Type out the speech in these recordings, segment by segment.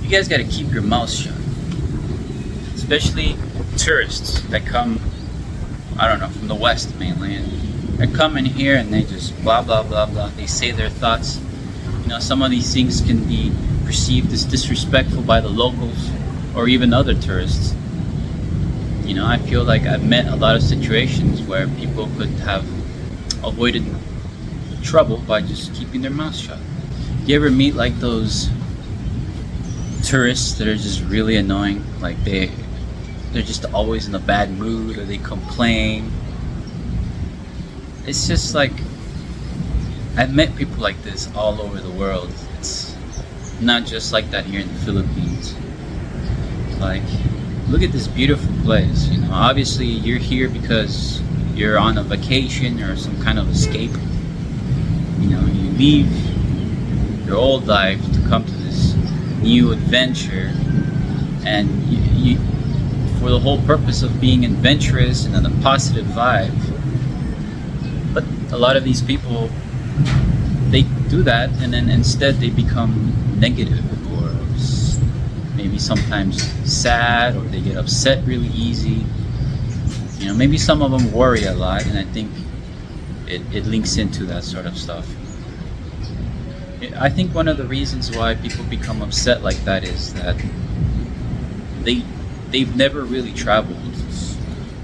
you guys gotta keep your mouth shut. Especially tourists that come, I don't know, from the West mainland. They come in here and they just blah blah blah blah. They say their thoughts. You know, some of these things can be perceived as disrespectful by the locals or even other tourists. You know, I feel like I've met a lot of situations where people could have avoided trouble by just keeping their mouth shut. You ever meet like those tourists that are just really annoying? Like they're just always in a bad mood, or they complain. It's just like, I've met people like this all over the world. It's not just like that here in the Philippines. Like, look at this beautiful place. You know, obviously you're here because you're on a vacation or some kind of escape. You know, you leave your old life to come to this new adventure, and you for the whole purpose of being adventurous and on a positive vibe. But a lot of these people, they do that, and then instead they become negative, or maybe sometimes sad, or they get upset really easy. You know, maybe some of them worry a lot, and I think it links into that sort of stuff. I think one of the reasons why people become upset like that is that they've never really traveled,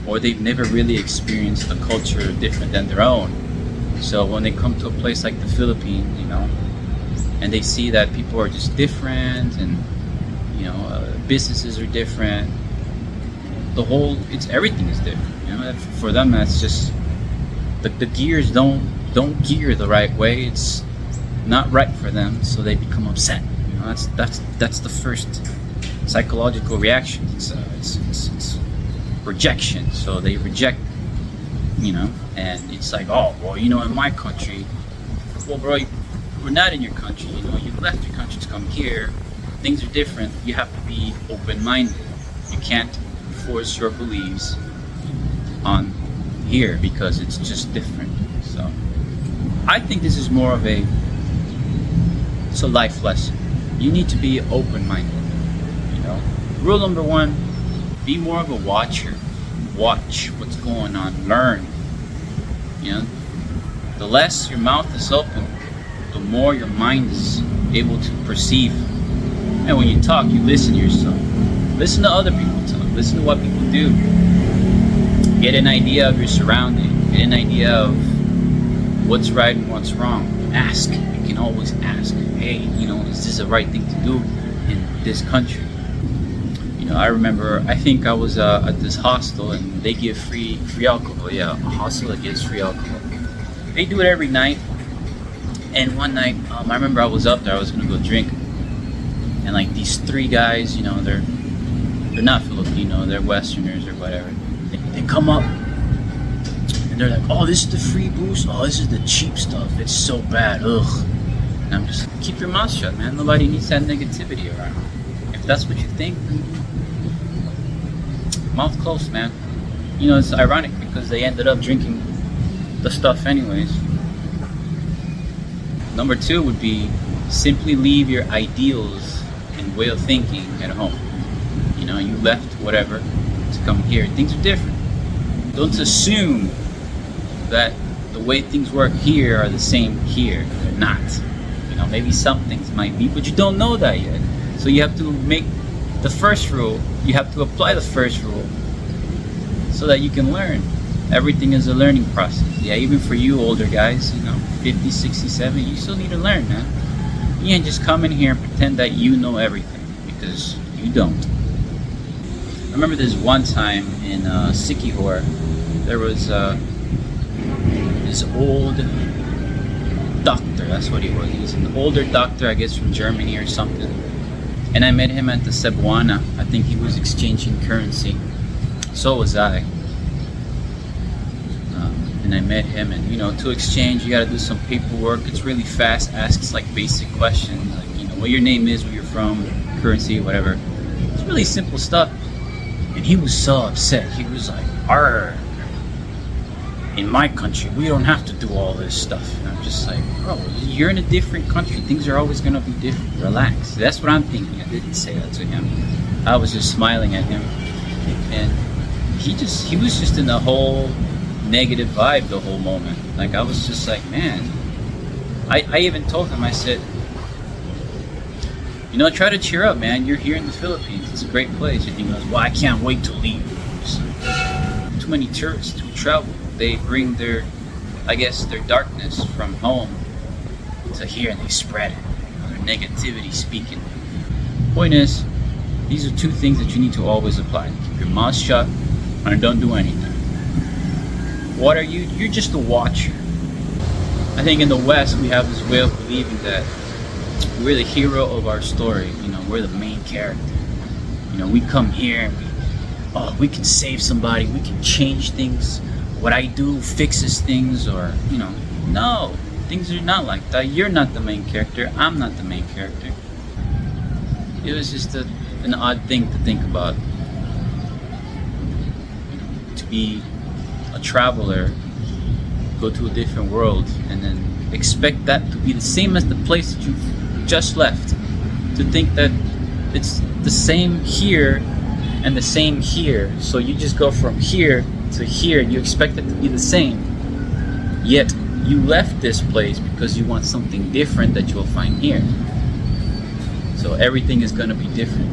or they've never really experienced a culture different than their own. So when they come to a place like the Philippines, you know, and they see that people are just different, and you know, businesses are different, everything is different. You know, for them that's just the gears don't gear the right way. It's not right for them, so they become upset. You know, that's the first psychological reaction. It's rejection. So they reject, you know, and it's like, oh well, you know, in my country, well bro, we're not in your country. You know, you left your country to come here. Things are different. You have to be open-minded. You can't force your beliefs on here because it's just different. So I think this is more of it's a life lesson. You need to be open-minded. You know, rule number one: be more of a watcher. Watch what's going on. Learn. You know, the less your mouth is open, the more your mind is able to perceive. And when you talk, you listen to yourself. Listen to other people talk. Listen to what people do. Get an idea of your surrounding. Get an idea of what's right and what's wrong. Ask. You can always ask. Hey, you know, is this the right thing to do in this country? You know, I remember, I think I was at this hostel, and they give free alcohol. Yeah, a hostel that gives free alcohol. They do it every night. And one night, I remember I was up there. I was gonna go drink, and like these three guys, you know, they're not Filipino, they're Westerners or whatever. They come up and they're like, oh, this is the free booze. Oh, this is the cheap stuff. It's so bad. Ugh. And I'm just, keep your mouth shut, man. Nobody needs that negativity around. If that's what you think, then mouth closed, man. You know, it's ironic because they ended up drinking the stuff anyways. Number two would be simply leave your ideals and way of thinking at home. You know, you left whatever to come here. Things are different. Don't assume that the way things work here are the same here. They're not. You know, maybe some things might be, but you don't know that yet. So you have to make the first rule. You have to apply the first rule so that you can learn. Everything is a learning process. Yeah, even for you older guys, you know, 50, 60, 70, you still need to learn, man. You can't just come in here and pretend that you know everything, because you don't. I remember this one time in Siquijor, there was this old doctor. That's what he was. He was an older doctor, I guess from Germany or something. And I met him at the Cebuana. I think he was exchanging currency. So was I. And I met him, and you know, to exchange, you gotta do some paperwork. It's really fast. Asks like basic questions, like, you know, what your name is, where you're from, currency, whatever. It's really simple stuff. And he was so upset. He was like, "Arr!" in my country, we don't have to do all this stuff. And I'm just like, bro, you're in a different country. Things are always going to be different. Relax. That's what I'm thinking. I didn't say that to him. I was just smiling at him. And he was just in a whole negative vibe the whole moment. Like, I was just like, man. I even told him, I said, you know, try to cheer up, man. You're here in the Philippines. It's a great place. And he goes, well, I can't wait to leave. Too many tourists who travel. They bring their, I guess, their darkness from home to here and they spread it. Their negativity speaking. Point is, these are two things that you need to always apply. Keep your mouth shut and don't do anything. What are you? You're just a watcher. I think in the West we have this way of believing that we're the hero of our story. You know, we're the main character. You know, we come here and we can save somebody. We can change things. What I do fixes things, or, you know, no, things are not like that. You're not the main character. I'm not the main character. It was just an odd thing to think about. You know, to be a traveler, go to a different world, and then expect that to be the same as the place that you just left. To think that it's the same here and the same here. So you just go from here to here and you expect it to be the same. Yet you left this place because you want something different that you'll find here. So everything is going to be different.